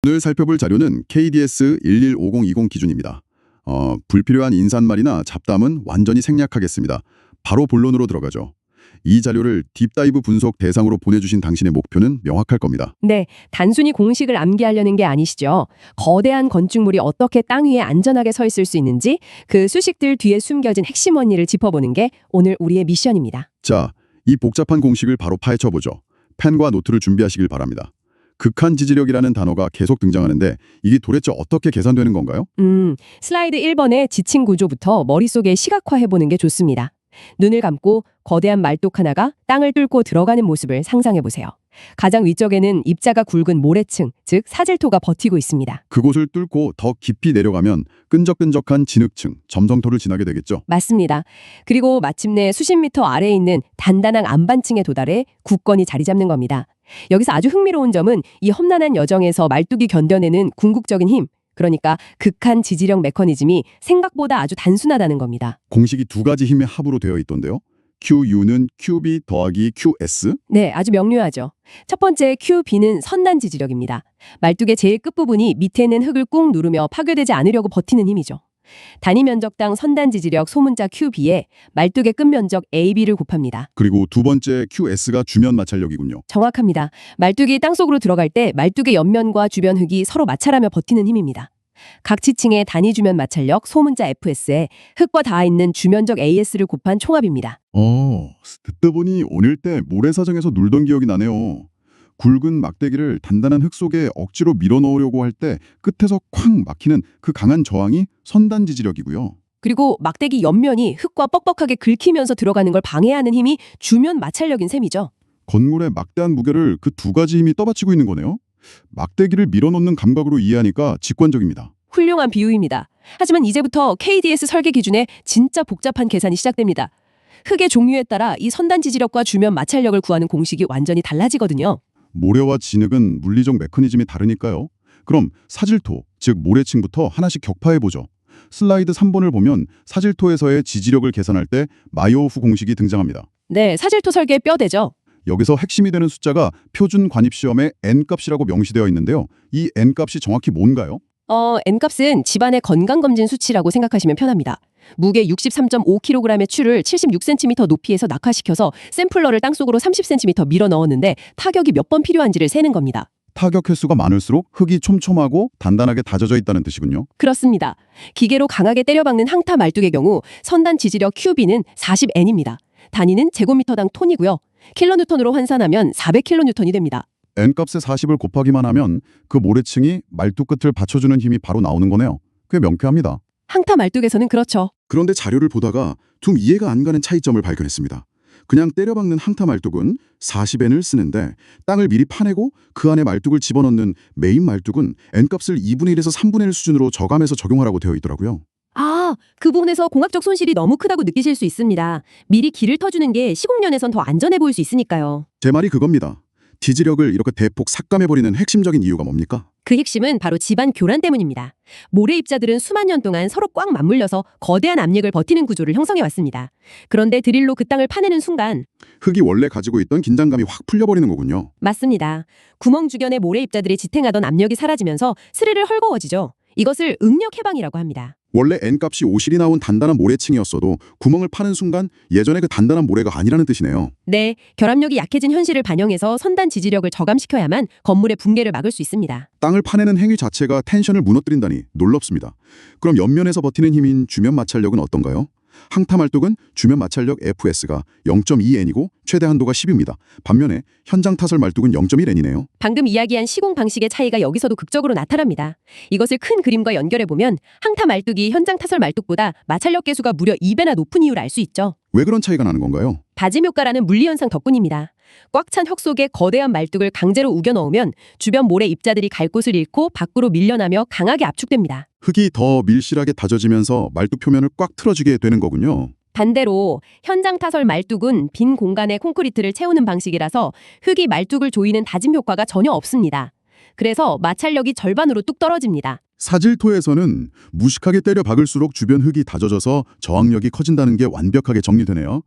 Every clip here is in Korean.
오늘 살펴볼 자료는 KDS 115020 기준입니다. 불필요한 인사말이나 잡담은 완전히 생략하겠습니다. 바로 본론으로 들어가죠. 이 자료를 딥다이브 분석 대상으로 보내주신 당신의 목표는 명확할 겁니다. 네, 단순히 공식을 암기하려는 게 아니시죠. 거대한 건축물이 어떻게 땅 위에 안전하게 서 있을 수 있는지 그 수식들 뒤에 숨겨진 핵심 원리를 짚어보는 게 오늘 우리의 미션입니다. 자, 이 복잡한 공식을 바로 파헤쳐보죠. 펜과 노트를 준비하시길 바랍니다. 극한 지지력이라는 단어가 계속 등장하는데 이게 도대체 어떻게 계산되는 건가요? 슬라이드 1번의 지층 구조부터 머릿속에 시각화해보는 게 좋습니다. 눈을 감고 거대한 말뚝 하나가 땅을 뚫고 들어가는 모습을 상상해보세요. 가장 위쪽에는 입자가 굵은 모래층, 즉 사질토가 버티고 있습니다. 그곳을 뚫고 더 깊이 내려가면 끈적끈적한 진흙층, 점성토를 지나게 되겠죠. 맞습니다. 그리고 마침내 수십 미터 아래에 있는 단단한 안반층에 도달해 굳건히 자리 잡는 겁니다. 여기서 아주 흥미로운 점은 이 험난한 여정에서 말뚝이 견뎌내는 궁극적인 힘, 그러니까 극한 지지력 메커니즘이 생각보다 아주 단순하다는 겁니다. 공식이 두 가지 힘의 합으로 되어 있던데요. QU는 QB 더하기 QS? 네, 아주 명료하죠. 첫 번째 QB는 선단 지지력입니다. 말뚝의 제일 끝부분이 밑에 있는 흙을 꾹 누르며 파괴되지 않으려고 버티는 힘이죠. 단위 면적당 선단 지지력 소문자 QB에 말뚝의 끝 면적 AB를 곱합니다. 그리고 두 번째 QS가 주면 마찰력이군요. 정확합니다. 말뚝이 땅속으로 들어갈 때 말뚝의 옆면과 주변 흙이 서로 마찰하며 버티는 힘입니다. 각 지층의 단위 주면 마찰력 소문자 FS에 흙과 닿아 있는 주면적 AS를 곱한 총합입니다. 듣다 보니 어릴 때 모래사장에서 놀던 기억이 나네요. 굵은 막대기를 단단한 흙 속에 억지로 밀어 넣으려고 할 때 끝에서 쾅 막히는 그 강한 저항이 선단 지지력이고요. 그리고 막대기 옆면이 흙과 뻑뻑하게 긁히면서 들어가는 걸 방해하는 힘이 주면 마찰력인 셈이죠. 건물의 막대한 무게를 그 두 가지 힘이 떠받치고 있는 거네요. 막대기를 밀어넣는 감각으로 이해하니까 직관적입니다. 훌륭한 비유입니다. 하지만 이제부터 KDS 설계 기준에 진짜 복잡한 계산이 시작됩니다. 흙의 종류에 따라 이 선단 지지력과 주면 마찰력을 구하는 공식이 완전히 달라지거든요. 모래와 진흙은 물리적 메커니즘이 다르니까요. 그럼 사질토, 즉 모래층부터 하나씩 격파해보죠. 슬라이드 3번을 보면 사질토에서의 지지력을 계산할 때 마이오프 공식이 등장합니다. 네, 사질토 설계의 뼈대죠. 여기서 핵심이 되는 숫자가 표준 관입시험의 N값이라고 명시되어 있는데요. 이 N값이 정확히 뭔가요? N값은 집안의 건강검진 수치라고 생각하시면 편합니다. 무게 63.5kg의 추를 76cm 높이에서 낙하시켜서 샘플러를 땅속으로 30cm 밀어 넣었는데 타격이 몇 번 필요한지를 세는 겁니다. 타격 횟수가 많을수록 흙이 촘촘하고 단단하게 다져져 있다는 뜻이군요. 그렇습니다. 기계로 강하게 때려박는 항타 말뚝의 경우 선단 지지력 QB는 40N입니다. 단위는 제곱미터당 톤이고요. 킬로뉴턴으로 환산하면 400킬로뉴턴이 됩니다. N값에 40을 곱하기만 하면 그 모래층이 말뚝 끝을 받쳐주는 힘이 바로 나오는 거네요. 꽤 명쾌합니다. 항타 말뚝에서는 그렇죠. 그런데 자료를 보다가 좀 이해가 안 가는 차이점을 발견했습니다. 그냥 때려박는 항타 말뚝은 40N을 쓰는데 땅을 미리 파내고 그 안에 말뚝을 집어넣는 메인 말뚝은 N값을 2분의 1에서 3분의 1 수준으로 저감해서 적용하라고 되어 있더라고요. 그 부분에서 공학적 손실이 너무 크다고 느끼실 수 있습니다. 미리 길을 터주는 게 시공연에선 더 안전해 보일 수 있으니까요. 제 말이 그겁니다. 지지력을 이렇게 대폭 삭감해버리는 핵심적인 이유가 뭡니까? 그 핵심은 바로 집안 교란 때문입니다. 모래 입자들은 수만 년 동안 서로 꽉 맞물려서 거대한 압력을 버티는 구조를 형성해 왔습니다. 그런데 드릴로 그 땅을 파내는 순간 흙이 원래 가지고 있던 긴장감이 확 풀려버리는 거군요. 맞습니다. 구멍 주변의 모래 입자들이 지탱하던 압력이 사라지면서 스르르 헐거워지죠. 이것을 응력 해방이라고 합니다. 원래 N값이 50이 나온 단단한 모래층이었어도 구멍을 파는 순간 예전에 그 단단한 모래가 아니라는 뜻이네요. 네, 결합력이 약해진 현실을 반영해서 선단 지지력을 저감시켜야만 건물의 붕괴를 막을 수 있습니다. 땅을 파내는 행위 자체가 텐션을 무너뜨린다니 놀랍습니다. 그럼 옆면에서 버티는 힘인 주면 마찰력은 어떤가요? 항타 말뚝은 주면 마찰력 FS가 0.2N이고 최대 한도가 10입니다. 반면에 현장 타설 말뚝은 0.1N이네요. 방금 이야기한 시공 방식의 차이가 여기서도 극적으로 나타납니다. 이것을 큰 그림과 연결해보면 항타 말뚝이 현장 타설 말뚝보다 마찰력 계수가 무려 2배나 높은 이유를 알 수 있죠. 왜 그런 차이가 나는 건가요? 다짐 효과라는 물리현상 덕분입니다. 꽉 찬 혁 속에 거대한 말뚝을 강제로 우겨 넣으면 주변 모래 입자들이 갈 곳을 잃고 밖으로 밀려나며 강하게 압축됩니다. 흙이 더 밀실하게 다져지면서 말뚝 표면을 꽉 틀어지게 되는 거군요. 반대로 현장 타설 말뚝은 빈 공간에 콘크리트를 채우는 방식이라서 흙이 말뚝을 조이는 다짐 효과가 전혀 없습니다. 그래서 마찰력이 절반으로 뚝 떨어집니다. 사질토에서는 무식하게 때려 박을수록 주변 흙이 다져져서 저항력이 커진다는 게 완벽하게 정리되네요.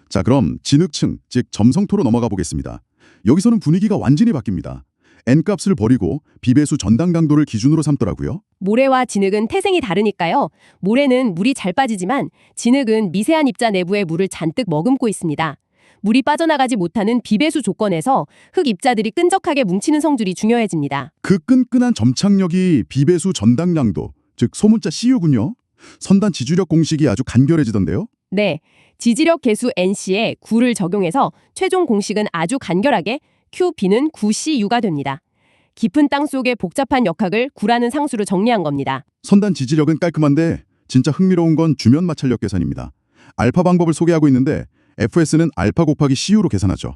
자, 그럼 진흙층, 즉 점성토로 넘어가 보겠습니다. 여기서는 분위기가 완전히 바뀝니다. N값을 버리고 비배수 전당 강도를 기준으로 삼더라고요. 모래와 진흙은 태생이 다르니까요. 모래는 물이 잘 빠지지만 진흙은 미세한 입자 내부에 물을 잔뜩 머금고 있습니다. 물이 빠져나가지 못하는 비배수 조건에서 흙 입자들이 끈적하게 뭉치는 성질이 중요해집니다. 그 끈끈한 점착력이 비배수 전당 강도, 즉 소문자 CU군요. 선단 지주력 공식이 아주 간결해지던데요. 네, 지지력 계수 NC에 9를 적용해서 최종 공식은 아주 간결하게 QB는 9CU가 됩니다. 깊은 땅 속의 복잡한 역학을 9라는 상수로 정리한 겁니다. 선단 지지력은 깔끔한데 진짜 흥미로운 건 주면 마찰력 계산입니다. 알파 방법을 소개하고 있는데 FS는 알파 곱하기 CU로 계산하죠.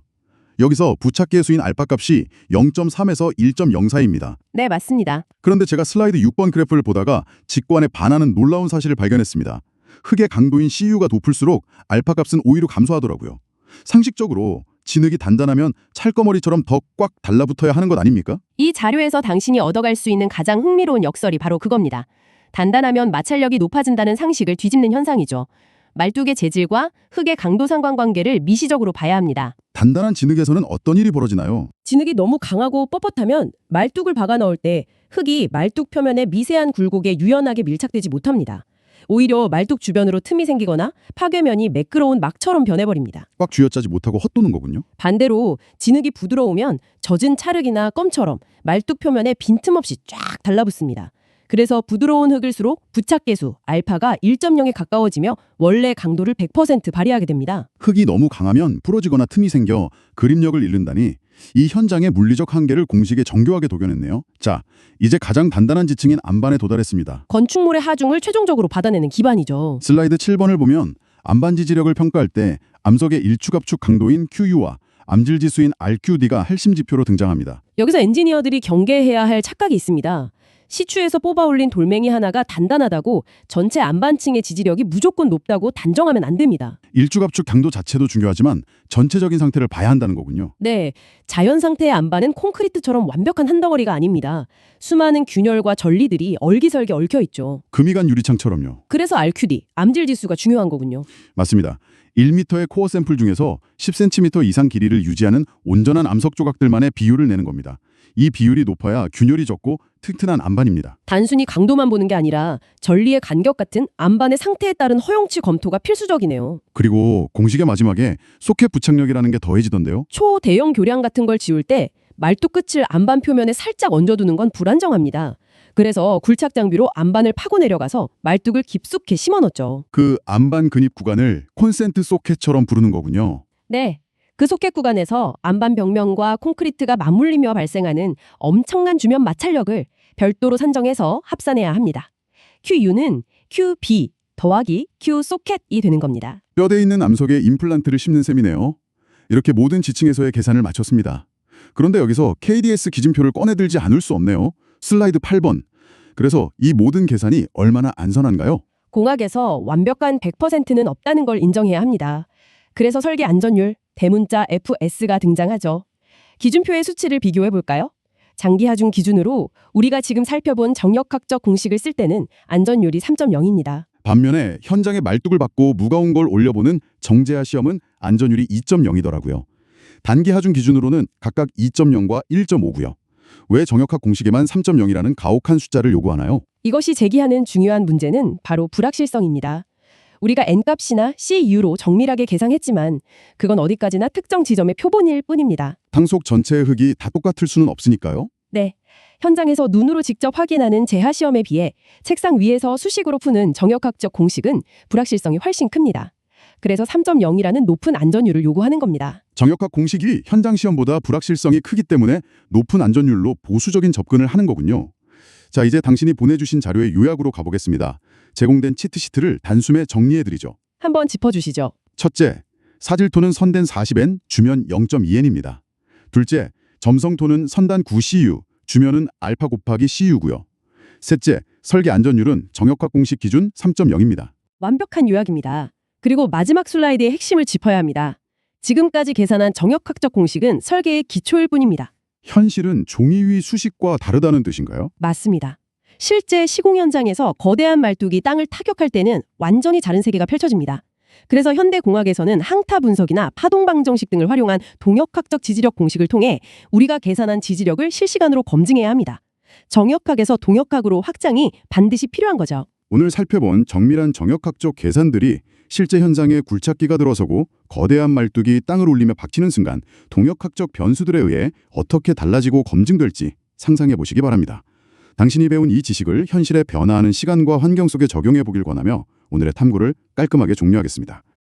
여기서 부착계수인 알파 값이 0.3에서 1.0 사이입니다. 네, 맞습니다. 그런데 제가 슬라이드 6번 그래프를 보다가 직관에 반하는 놀라운 사실을 발견했습니다. 흙의 강도인 CU가 높을수록 알파 값은 오히려 감소하더라고요. 상식적으로 진흙이 단단하면 찰거머리처럼 더 꽉 달라붙어야 하는 것 아닙니까? 이 자료에서 당신이 얻어갈 수 있는 가장 흥미로운 역설이 바로 그겁니다. 단단하면 마찰력이 높아진다는 상식을 뒤집는 현상이죠. 말뚝의 재질과 흙의 강도 상관관계를 미시적으로 봐야 합니다. 단단한 진흙에서는 어떤 일이 벌어지나요? 진흙이 너무 강하고 뻣뻣하면 말뚝을 박아 넣을 때 흙이 말뚝 표면의 미세한 굴곡에 유연하게 밀착되지 못합니다. 오히려 말뚝 주변으로 틈이 생기거나 파괴면이 매끄러운 막처럼 변해버립니다. 꽉 쥐어짜지 못하고 헛도는 거군요. 반대로 진흙이 부드러우면 젖은 찰흙이나 껌처럼 말뚝 표면에 빈틈없이 쫙 달라붙습니다. 그래서 부드러운 흙일수록 부착계수 알파가 1.0에 가까워지며 원래 강도를 100% 발휘하게 됩니다. 흙이 너무 강하면 부러지거나 틈이 생겨 그립력을 잃는다니 이 현장의 물리적 한계를 공식에 정교하게 녹여냈네요. 자, 이제 가장 단단한 지층인 안반에 도달했습니다. 건축물의 하중을 최종적으로 받아내는 기반이죠. 슬라이드 7번을 보면 안반 지지력을 평가할 때 암석의 일축압축 강도인 QU와 암질지수인 RQD가 핵심지표로 등장합니다. 여기서 엔지니어들이 경계해야 할 착각이 있습니다. 시추에서 뽑아올린 돌멩이 하나가 단단하다고 전체 안반층의 지지력이 무조건 높다고 단정하면 안 됩니다. 일축압축 강도 자체도 중요하지만 전체적인 상태를 봐야 한다는 거군요. 네, 자연 상태의 안반은 콘크리트처럼 완벽한 한 덩어리가 아닙니다. 수많은 균열과 전리들이 얼기설게 얽혀 있죠. 금이 간 유리창처럼요. 그래서 RQD, 암질 지수가 중요한 거군요. 맞습니다. 1m의 코어 샘플 중에서 10cm 이상 길이를 유지하는 온전한 암석 조각들만의 비율을 내는 겁니다. 이 비율이 높아야 균열이 적고 튼튼한 안반입니다. 단순히 강도만 보는 게 아니라 전리의 간격 같은 안반의 상태에 따른 허용치 검토가 필수적이네요. 그리고 공식의 마지막에 소켓 부착력이라는 게 더해지던데요. 초대형 교량 같은 걸 지울 때 말뚝 끝을 안반 표면에 살짝 얹어두는 건 불안정합니다. 그래서 굴착 장비로 안반을 파고 내려가서 말뚝을 깊숙이 심어넣죠. 그 안반 근입 구간을 콘센트 소켓처럼 부르는 거군요. 네, 그 소켓 구간에서 안반 벽면과 콘크리트가 맞물리며 발생하는 엄청난 주면 마찰력을 별도로 산정해서 합산해야 합니다. QU는 QB 더하기 Q 소켓이 되는 겁니다. 뼈대 있는 암석에 임플란트를 심는 셈이네요. 이렇게 모든 지층에서의 계산을 마쳤습니다. 그런데 여기서 KDS 기준표를 꺼내들지 않을 수 없네요. 슬라이드 8번. 그래서 이 모든 계산이 얼마나 안전한가요? 공학에서 완벽한 100%는 없다는 걸 인정해야 합니다. 그래서 설계 안전율, 대문자 FS가 등장하죠. 기준표의 수치를 비교해 볼까요? 장기 하중 기준으로 우리가 지금 살펴본 정역학적 공식을 쓸 때는 안전율이 3.0입니다. 반면에 현장에 말뚝을 받고 무거운 걸 올려보는 정제하 시험은 안전율이 2.0이더라고요. 단기 하중 기준으로는 각각 2.0과 1.5고요. 왜 정역학 공식에만 3.0이라는 가혹한 숫자를 요구하나요? 이것이 제기하는 중요한 문제는 바로 불확실성입니다. 우리가 N값이나 CU로 정밀하게 계산했지만 그건 어디까지나 특정 지점의 표본일 뿐입니다. 당속 전체의 흙이 다 똑같을 수는 없으니까요. 네, 현장에서 눈으로 직접 확인하는 재하 시험에 비해 책상 위에서 수식으로 푸는 정역학적 공식은 불확실성이 훨씬 큽니다. 그래서 3.0이라는 높은 안전율을 요구하는 겁니다. 정역학 공식이 현장 시험보다 불확실성이 크기 때문에 높은 안전율로 보수적인 접근을 하는 거군요. 자, 이제 당신이 보내주신 자료의 요약으로 가보겠습니다. 제공된 치트시트를 단숨에 정리해드리죠. 한번 짚어주시죠. 첫째, 사질토는 선된 40N, 주면 0.2N입니다. 둘째, 점성토는 선단 9CU, 주면은 알파 곱하기 CU고요. 셋째, 설계 안전율은 정역학 공식 기준 3.0입니다. 완벽한 요약입니다. 그리고 마지막 슬라이드의 핵심을 짚어야 합니다. 지금까지 계산한 정역학적 공식은 설계의 기초일 뿐입니다. 현실은 종이 위 수식과 다르다는 뜻인가요? 맞습니다. 실제 시공 현장에서 거대한 말뚝이 땅을 타격할 때는 완전히 다른 세계가 펼쳐집니다. 그래서 현대공학에서는 항타 분석이나 파동 방정식 등을 활용한 동역학적 지지력 공식을 통해 우리가 계산한 지지력을 실시간으로 검증해야 합니다. 정역학에서 동역학으로 확장이 반드시 필요한 거죠. 오늘 살펴본 정밀한 정역학적 계산들이 실제 현장에 굴착기가 들어서고 거대한 말뚝이 땅을 울리며 박치는 순간 동역학적 변수들에 의해 어떻게 달라지고 검증될지 상상해 보시기 바랍니다. 당신이 배운 이 지식을 현실에 변화하는 시간과 환경 속에 적용해 보길 권하며 오늘의 탐구를 깔끔하게 종료하겠습니다.